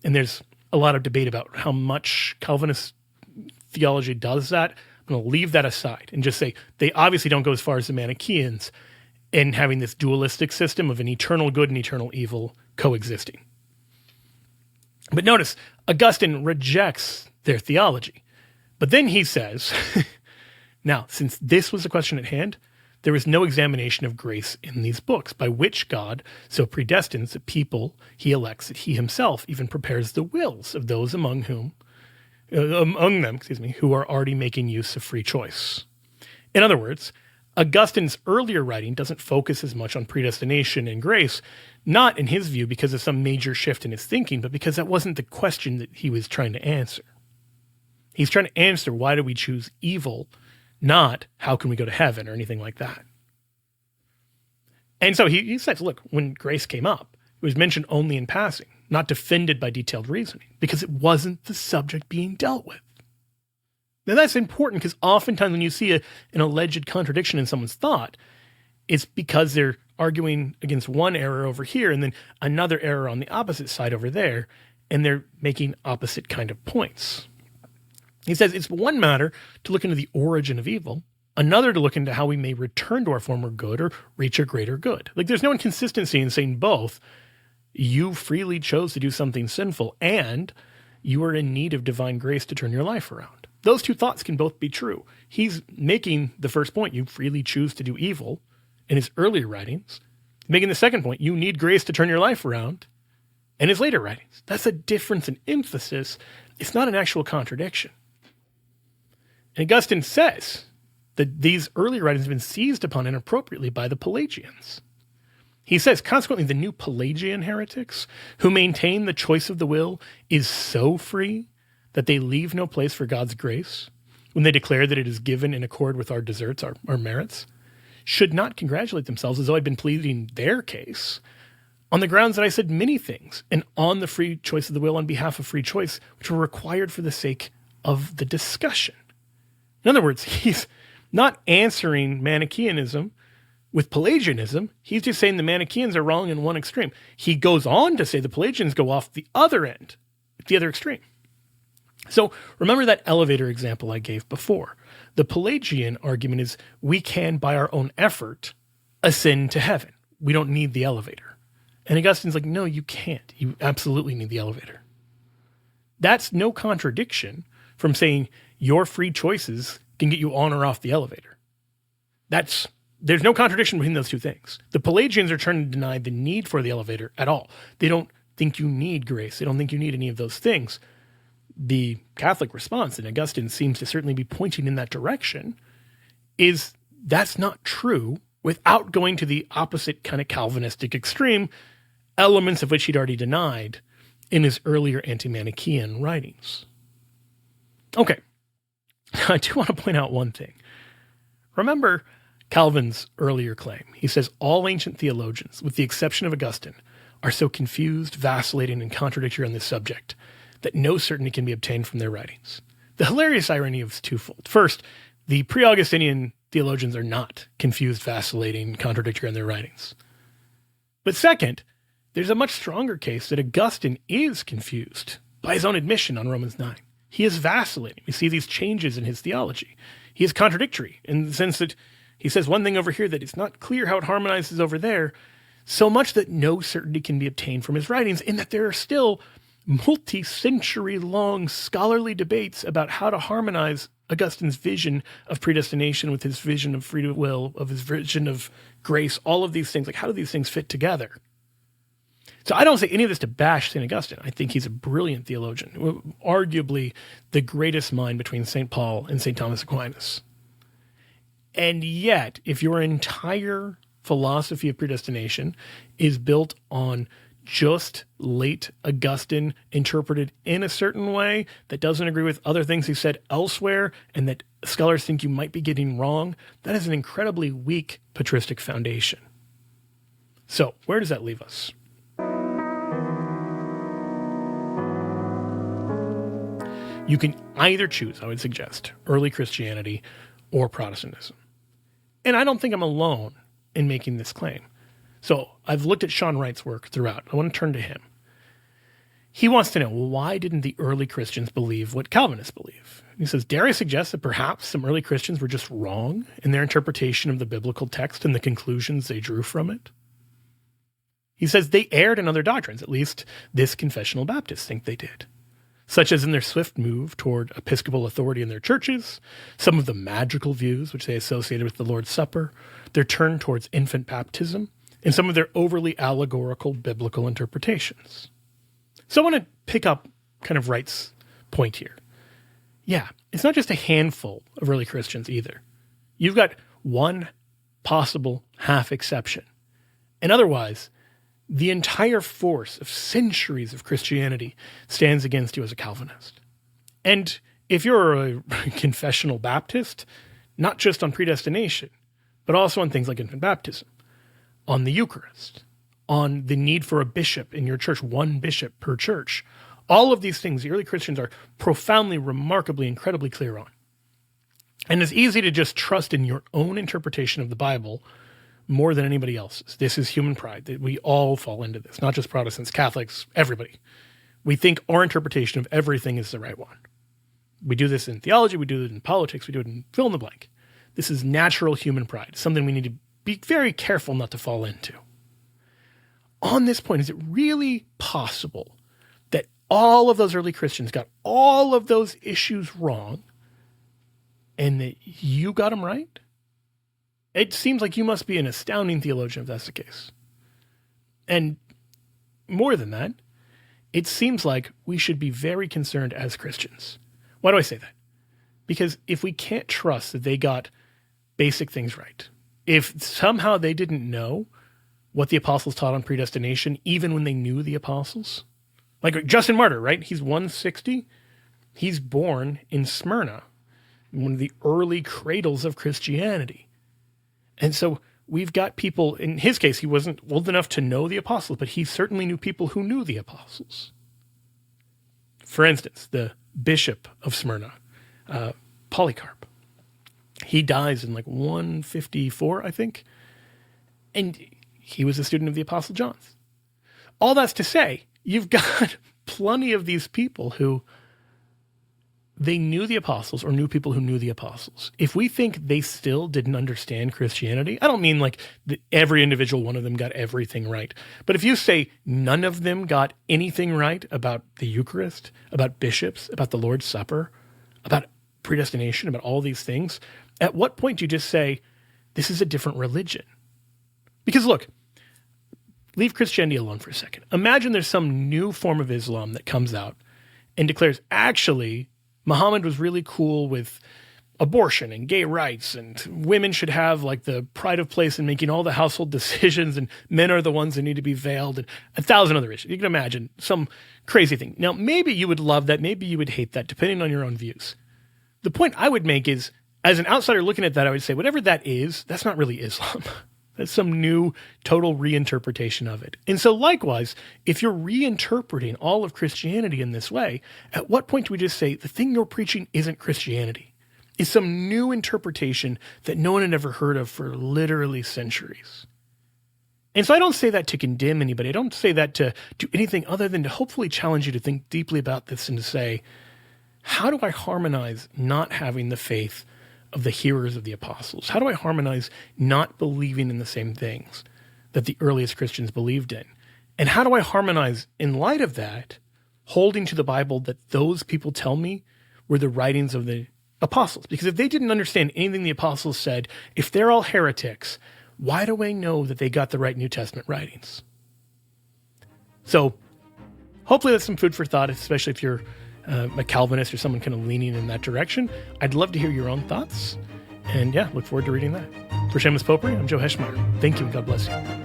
And there's a lot of debate about how much Calvinist theology does that. I'm going to leave that aside and just say they obviously don't go as far as the Manichaeans in having this dualistic system of an eternal good and eternal evil coexisting. But notice, Augustine rejects their theology. But then he says, now, since this was the question at hand, there is no examination of grace in these books, by which God so predestines the people he elects that he himself even prepares the wills of those among them, who are already making use of free choice. In other words, Augustine's earlier writing doesn't focus as much on predestination and grace, not in his view because of some major shift in his thinking, but because that wasn't the question that he was trying to answer. He's trying to answer, why do we choose evil, not how can we go to heaven or anything like that. And so he says, look, when grace came up, it was mentioned only in passing, not defended by detailed reasoning, because it wasn't the subject being dealt with. Now that's important because oftentimes when you see an alleged contradiction in someone's thought, it's because they're arguing against one error over here and then another error on the opposite side over there, and they're making opposite kind of points. He says it's one matter to look into the origin of evil, another to look into how we may return to our former good or reach a greater good. Like there's no inconsistency in saying both. You freely chose to do something sinful and you are in need of divine grace to turn your life around. Those two thoughts can both be true. He's making the first point, you freely choose to do evil, in his earlier writings. Making the second point, you need grace to turn your life around, in his later writings. That's a difference in emphasis. It's not an actual contradiction. And Augustine says that these earlier writings have been seized upon inappropriately by the Pelagians. He says, consequently, the new Pelagian heretics who maintain the choice of the will is so free that they leave no place for God's grace when they declare that it is given in accord with our deserts, our merits, should not congratulate themselves as though I'd been pleading their case on the grounds that I said many things and on the free choice of the will on behalf of free choice, which were required for the sake of the discussion. In other words, he's not answering Manichaeanism with Pelagianism. He's just saying the Manichaeans are wrong in one extreme. He goes on to say the Pelagians go off the other end, the other extreme. So remember that elevator example I gave before. The Pelagian argument is we can, by our own effort, ascend to heaven. We don't need the elevator. And Augustine's like, no, you can't. You absolutely need the elevator. That's no contradiction from saying your free choices can get you on or off the elevator. There's no contradiction between those two things. The Pelagians are trying to deny the need for the elevator at all. They don't think you need grace. They don't think you need any of those things. The Catholic response, and Augustine seems to certainly be pointing in that direction, is that's not true without going to the opposite kind of Calvinistic extreme, elements of which he'd already denied in his earlier anti-Manichaean writings. Okay, I do want to point out one thing. Remember Calvin's earlier claim. He says all ancient theologians, with the exception of Augustine, are so confused, vacillating, and contradictory on this subject that no certainty can be obtained from their writings. The hilarious irony is twofold. First, the pre-Augustinian theologians are not confused, vacillating, contradictory on their writings. But second, there's a much stronger case that Augustine is confused by his own admission on Romans 9. He is vacillating. We see these changes in his theology. He is contradictory in the sense that He says one thing over here that it's not clear how it harmonizes over there, so much that no certainty can be obtained from his writings, in that there are still multi-century long scholarly debates about how to harmonize Augustine's vision of predestination with his vision of free will, of his vision of grace, all of these things. Like, how do these things fit together? So I don't say any of this to bash St. Augustine. I think he's a brilliant theologian, arguably the greatest mind between St. Paul and St. Thomas Aquinas. And yet, if your entire philosophy of predestination is built on just late Augustine interpreted in a certain way that doesn't agree with other things he said elsewhere, and that scholars think you might be getting wrong, that is an incredibly weak patristic foundation. So where does that leave us? You can either choose, I would suggest, early Christianity or Protestantism. And I don't think I'm alone in making this claim. So I've looked at Sean Wright's work throughout. I want to turn to him. He wants to know, well, why didn't the early Christians believe what Calvinists believe? He says, dare I suggest that perhaps some early Christians were just wrong in their interpretation of the biblical text and the conclusions they drew from it? He says they erred in other doctrines, at least this confessional Baptists think they did, such as in their swift move toward episcopal authority in their churches, some of the magical views which they associated with the Lord's Supper, their turn towards infant baptism, and some of their overly allegorical biblical interpretations. So I want to pick up kind of Wright's point here. Yeah, it's not just a handful of early Christians either. You've got one possible half exception. And otherwise, the entire force of centuries of Christianity stands against you as a Calvinist. And if you're a confessional Baptist, not just on predestination, but also on things like infant baptism, on the Eucharist, on the need for a bishop in your church, one bishop per church, all of these things the early Christians are profoundly, remarkably, incredibly clear on. And it's easy to just trust in your own interpretation of the Bible more than anybody else's. This is human pride. We all fall into this, not just Protestants, Catholics, everybody. We think our interpretation of everything is the right one. We do this in theology, we do it in politics, we do it in fill in the blank. This is natural human pride, something we need to be very careful not to fall into. On this point, is it really possible that all of those early Christians got all of those issues wrong and that you got them right? It seems like you must be an astounding theologian if that's the case. And more than that, it seems like we should be very concerned as Christians. Why do I say that? Because if we can't trust that they got basic things right, if somehow they didn't know what the apostles taught on predestination, even when they knew the apostles, like Justin Martyr, right? He's 160. He's born in Smyrna, one of the early cradles of Christianity. And so we've got people, in his case, he wasn't old enough to know the apostles, but he certainly knew people who knew the apostles. For instance, the bishop of Smyrna, Polycarp, he dies in like 154, I think. And he was a student of the Apostle John's. All that's to say, you've got plenty of these people who they knew the apostles or knew people who knew the apostles. If we think they still didn't understand Christianity, I don't mean like every individual one of them got everything right. But if you say none of them got anything right about the Eucharist, about bishops, about the Lord's Supper, about predestination, about all these things, at what point do you just say, this is a different religion? Because look, leave Christianity alone for a second. Imagine there's some new form of Islam that comes out and declares, actually, Muhammad was really cool with abortion and gay rights, and women should have like the pride of place in making all the household decisions, and men are the ones that need to be veiled, and 1,000 other issues. You can imagine some crazy thing. Now, maybe you would love that, maybe you would hate that, depending on your own views. The point I would make is, as an outsider looking at that, I would say, whatever that is, that's not really Islam. That's some new total reinterpretation of it. And so likewise, if you're reinterpreting all of Christianity in this way, at what point do we just say, the thing you're preaching isn't Christianity? It's some new interpretation that no one had ever heard of for literally centuries. And so I don't say that to condemn anybody. I don't say that to do anything other than to hopefully challenge you to think deeply about this and to say, how do I harmonize not having the faith of the hearers of the apostles? How do I harmonize not believing in the same things that the earliest Christians believed in? And how do I harmonize, in light of that, holding to the Bible that those people tell me were the writings of the apostles? Because if they didn't understand anything the apostles said, if they're all heretics, why do I know that they got the right New Testament writings? So hopefully that's some food for thought, especially if you're a Calvinist or someone kind of leaning in that direction. I'd love to hear your own thoughts. And yeah, look forward to reading that. For Shameless Popery, I'm Joe Heschmeyer. Thank you and God bless you.